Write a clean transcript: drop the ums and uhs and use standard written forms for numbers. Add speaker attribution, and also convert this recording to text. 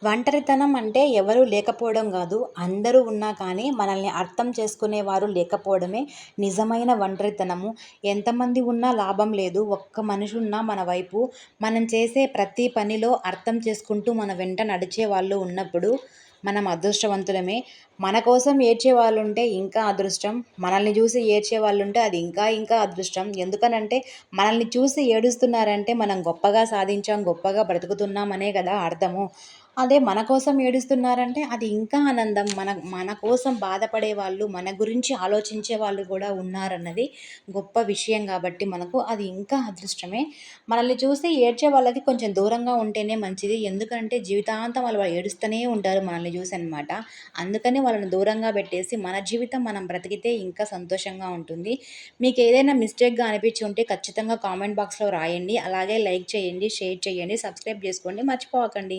Speaker 1: ఒంటరితనం అంటే ఎవరూ లేకపోవడం గాదు. అందరూ ఉన్నా కానీ మనల్ని అర్థం చేసుకునేవారు లేకపోవడమే నిజమైన ఒంటరితనము. ఎంతమంది ఉన్నా లాభం లేదు. ఒక్క మనిషి ఉన్నా మన వైపు, మనం చేసే ప్రతి పనిలో అర్థం చేసుకుంటూ మన వెంట నడిచేవాళ్ళు ఉన్నప్పుడు మనం అదృష్టవంతులమే. మన కోసం ఏడ్చేవాళ్ళుంటే ఇంకా అదృష్టం. మనల్ని చూసి ఏడ్చేవాళ్ళుంటే అది ఇంకా ఇంకా అదృష్టం. ఎందుకనంటే మనల్ని చూసి ఏడుస్తున్నారంటే మనం గొప్పగా సాధించాం, గొప్పగా బ్రతుకుతున్నాం అనే గదా అర్థము. అదే మన కోసం ఏడుస్తున్నారంటే అది ఇంకా ఆనందం. మన మన కోసం బాధపడే వాళ్ళు, మన గురించి ఆలోచించే వాళ్ళు కూడా ఉన్నారన్నది గొప్ప విషయం గాబట్టి మనకు అది ఇంకా అదృష్టమే. మనల్ని చూసి ఏడ్చే వాళ్ళకి కొంచెం దూరంగా ఉంటేనే మంచిది. ఎందుకంటే జీవితాంతం వాళ్ళు ఏడుస్తూనే ఉంటారు మనల్ని చూసి అనమాట. అందుకని వాళ్ళని దూరంగా పెట్టేసి మన జీవితం మనం బ్రతికితే ఇంకా సంతోషంగా ఉంటుంది. మీకేదైనా మిస్టేక్‌గా అనిపించి ఉంటే ఖచ్చితంగా కామెంట్ బాక్స్‌లో రాయండి. అలాగే లైక్ చేయండి, షేర్ చేయండి, సబ్స్క్రైబ్ చేసుకోండి మర్చిపోకండి.